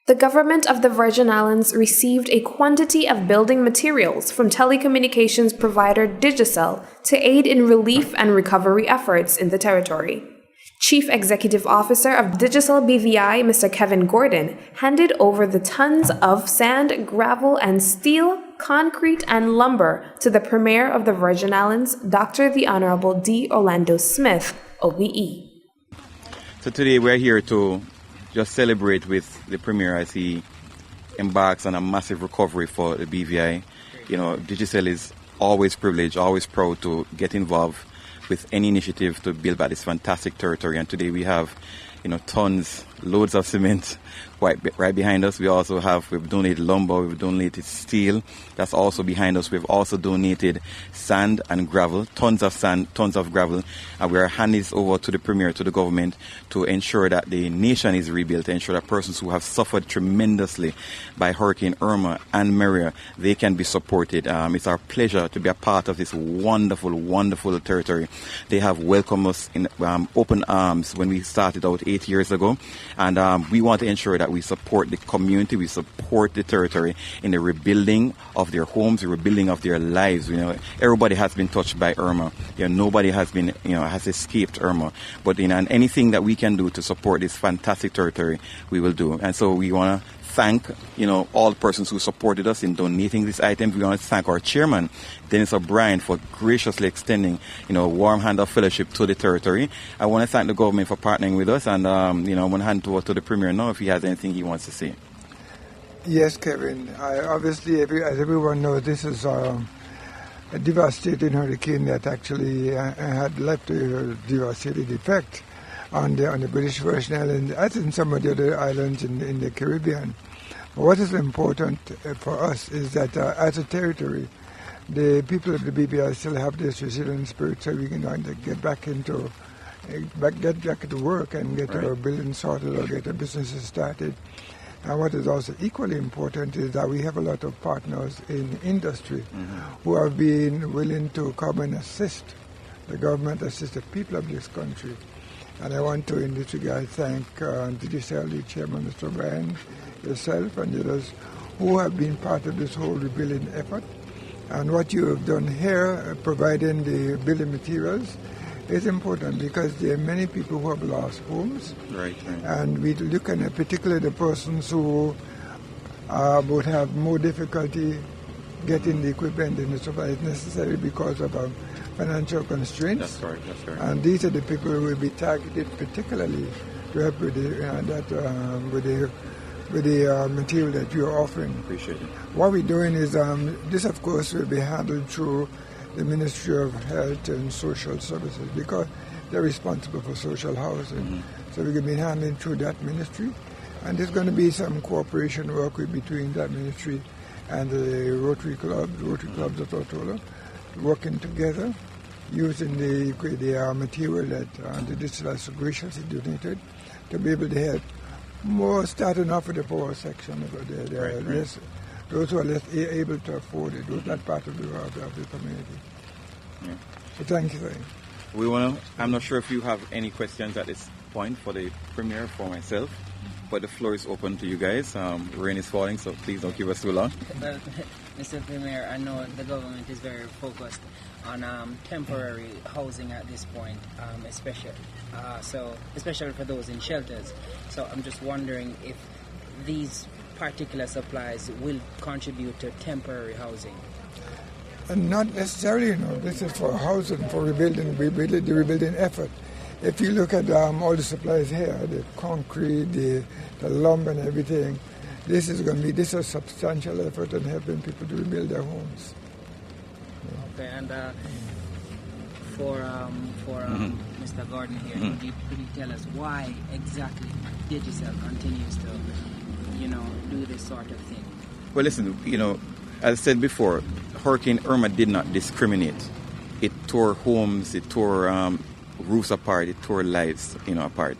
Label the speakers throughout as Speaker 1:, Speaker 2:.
Speaker 1: The government of the Virgin Islands received a quantity of building materials from telecommunications provider Digicel to aid in relief and recovery efforts in the territory. Chief Executive Officer of Digicel BVI, Mr. Kevin Gordon, handed over the tons of sand, gravel, and steel, concrete, and lumber to the Premier of the Virgin Islands, Dr. the Honorable D. Orlando Smith, OBE.
Speaker 2: So today we're here to just celebrate with the Premier as he embarks on a massive recovery for the BVI. You know, Digicel is always privileged, always proud to get involved with any initiative to build back this fantastic territory. And today we have, tons, loads of cement right behind us. We've donated lumber, we've donated steel. That's also behind us. We've also donated sand and gravel, tons of sand, tons of gravel. And we are handing this over to the Premier, to the government, to ensure that the nation is rebuilt, to ensure that persons who have suffered tremendously by Hurricane Irma and Maria, they can be supported. It's our pleasure to be a part of this wonderful, wonderful territory. They have welcomed us in open arms when we started out 8 years ago. And we want to ensure that we support the community, we support the territory in the rebuilding of their homes, the rebuilding of their lives. Everybody has been touched by Irma. Nobody has been, has escaped Irma. But and anything that we can do to support this fantastic territory, we will do. And so we want to thank, all persons who supported us in donating these items. We want to thank our chairman, Dennis O'Brien, for graciously extending, a warm hand of fellowship to the territory. I want to thank the government for partnering with us, and, I want to hand over to the Premier now if he has anything he wants to say.
Speaker 3: Yes, Kevin. Obviously, as everyone knows, this is a devastating hurricane that actually had left a devastating effect on the British Virgin Islands, as in some of the other islands in the Caribbean. But what is important for us is that as a territory, the people of the BVI still have this resilient spirit, so we can get back to work and get our building sorted or get our businesses started. And what is also equally important is that we have a lot of partners in industry who have been willing to come and assist the government, assist the people of this country. And I want to, in this regard, thank Digicel, the chairman, Mr. O'Brien, yourself, and the others who have been part of this whole rebuilding effort. And what you have done here, providing the building materials, is important because there are many people who have lost homes.
Speaker 2: Right.
Speaker 3: And we look at particularly the persons who would have more difficulty getting the equipment and the supplies necessary because of financial constraints.
Speaker 2: That's right.
Speaker 3: And these are the people who will be targeted particularly to help with the material that you are offering.
Speaker 2: Appreciate it.
Speaker 3: What we're doing is, this of course will be handled through the Ministry of Health and Social Services because they're responsible for social housing. So we're going to be handling through that ministry. And there's going to be some cooperation work between that ministry and the Rotary Clubs of Tortola, working together, using the material that the Digicel has graciously donated to be able to help more starting off with the poor section of those who are less able to afford it, those not part of the community.
Speaker 2: Yeah.
Speaker 3: So thank you.
Speaker 2: I'm not sure if you have any questions at this point for the Premier, for myself, but the floor is open to you guys. Rain is falling, so please don't keep us too long.
Speaker 4: Well, Mr. Premier, I know the government is very focused on temporary housing at this point, especially for those in shelters. So I'm just wondering if these particular supplies will contribute to temporary housing.
Speaker 3: And not necessarily, this is for housing, for the rebuilding effort. If you look at all the supplies here, the concrete, the lumber and everything, this is a substantial effort in helping people to rebuild their homes.
Speaker 4: Okay, and for Mr. Gordon here, could you tell us why exactly Digicel continues to, do this sort of thing?
Speaker 2: Well, listen, as I said before, Hurricane Irma did not discriminate. It tore homes, it tore roofs apart, it tore lives, apart.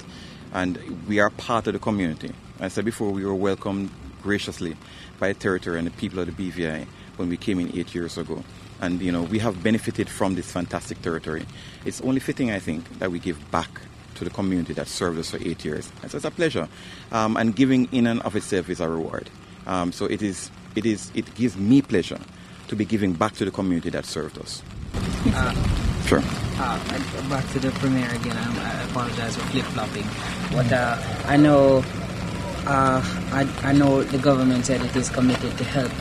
Speaker 2: And we are part of the community. As I said before, we were welcomed graciously by the territory and the people of the BVI when we came in 8 years ago. And, we have benefited from this fantastic territory. It's only fitting, I think, that we give back to the community that served us for 8 years. And so it's a pleasure. And giving in and of itself is a reward. So it gives me pleasure to be giving back to the community that served us. Sure.
Speaker 4: Back to the Premier again. I apologize for flip-flopping. But I know the government said it is committed to help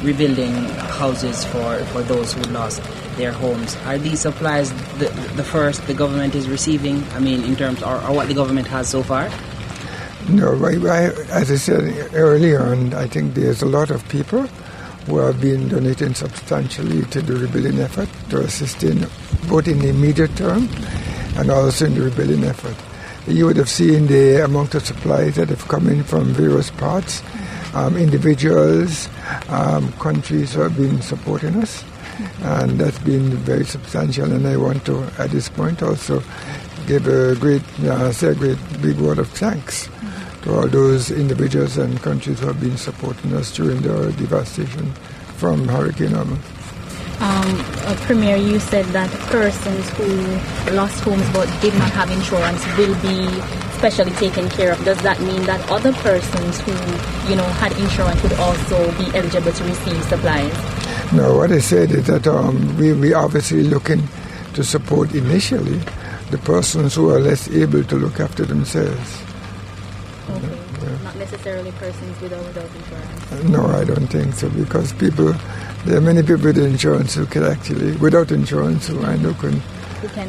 Speaker 4: rebuilding houses for those who lost their homes. Are these supplies the first the government is receiving? I mean, in terms or what the government has so far?
Speaker 3: No, as I said earlier on, I think there's a lot of people who have been donating substantially to the rebuilding effort to assist in both in the immediate term and also in the rebuilding effort. You would have seen the amount of supplies that have come in from various parts, individuals, countries who have been supporting us, and that's been very substantial. And I want to, at this point, also give a great big word of thanks to all those individuals and countries who have been supporting us during the devastation from Hurricane Irma.
Speaker 5: Premier, you said that persons who lost homes but did not have insurance will be specially taken care of. Does that mean that other persons who, had insurance would also be eligible to receive supplies?
Speaker 3: No, what I said is that we obviously looking to support initially the persons who are less able to look after themselves.
Speaker 5: Okay. Yeah. Not necessarily persons with or without insurance?
Speaker 3: No, I don't think so, because there are many people with insurance who can actually, without insurance, who can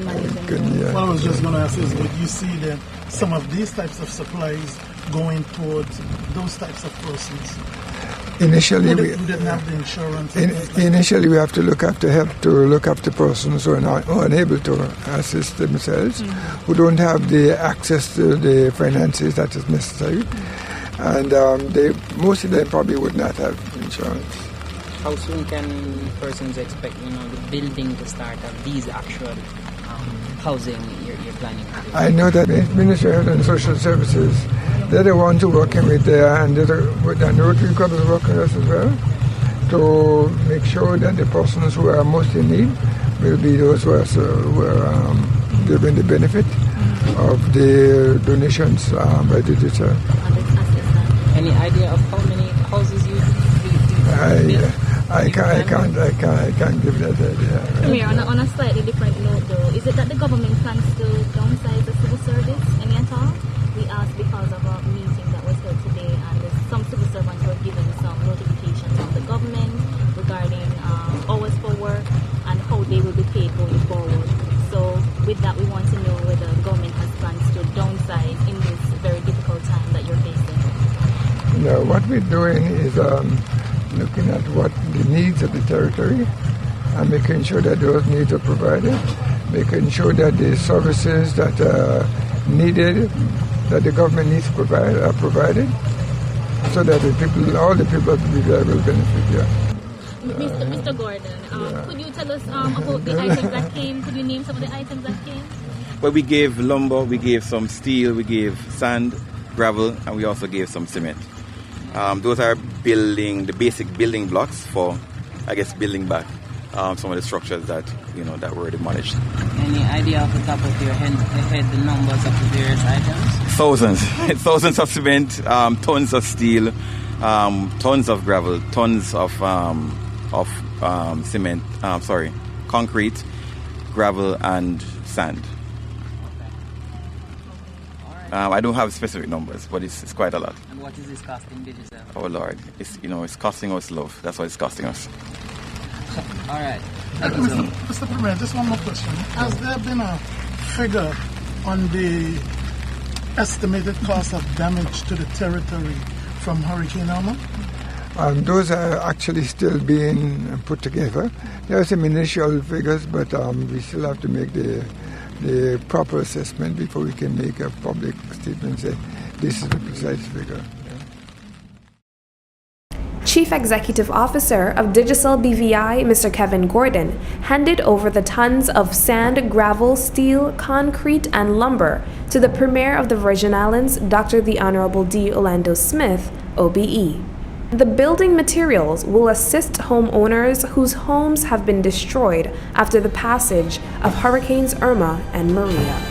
Speaker 3: manage them. Yeah.
Speaker 6: Well, I was just going to ask is, would you see that some of these types of supplies going towards those types of persons?
Speaker 3: Initially,
Speaker 6: who didn't have the insurance.
Speaker 3: Initially, we have to look after persons who are unable to assist themselves, who don't have the access to the finances that is necessary, and most of them probably would not have insurance.
Speaker 4: How soon can persons expect, the building to start of these actual housing you're planning?
Speaker 3: I know that the Ministry of Health and Social Services, they're the ones who are working with and the Rotary Club is working with us as well to make sure that the persons who are most in need will be those who are given the benefit of the donations by Digicel.
Speaker 4: Any idea of how many houses you
Speaker 3: I can't give that idea.
Speaker 5: Premier, on a slightly different note though, is it that the government plans to downsize the civil service any at all? We asked because of a meeting that was held today, and some civil servants were given some notifications from the government regarding hours for work and how they will be paid going forward. So with that, we want to know whether the government has plans to downsize in this very difficult time that you're facing.
Speaker 3: No, what we're doing is looking at what the needs of the territory and making sure that those needs are provided, making sure that the services that are needed, that the government needs to provide, are provided, so that all the people will benefit. Yeah.
Speaker 5: Mr. Gordon, could you tell us about the items that came? Could you name some of the items that came?
Speaker 2: Well, we gave lumber, we gave some steel, we gave sand, gravel, and we also gave some cement. Those are the basic building blocks for, building back some of the structures that that were demolished.
Speaker 4: Any idea off the top of your head the numbers of the various items?
Speaker 2: Thousands of cement, tons of steel, tons of gravel, tons of cement. Concrete, gravel, and sand. I don't have specific numbers, but it's quite a lot.
Speaker 4: And what is this costing Digicel?
Speaker 2: Oh Lord, it's costing us love. That's what it's costing us.
Speaker 4: All right.
Speaker 6: Mr. Premier, just one more question. Has there been a figure on the estimated cost of damage to the territory from Hurricane Irma?
Speaker 3: Those are actually still being put together. There are some initial figures, but we still have to make the proper assessment before we can make a public statement and say this is the precise figure.
Speaker 1: Chief Executive Officer of Digicel BVI, Mr. Kevin Gordon, handed over the tons of sand, gravel, steel, concrete, and lumber to the Premier of the Virgin Islands, Dr. the Honorable D. Orlando Smith, OBE. The building materials will assist homeowners whose homes have been destroyed after the passage of Hurricanes Irma and Maria.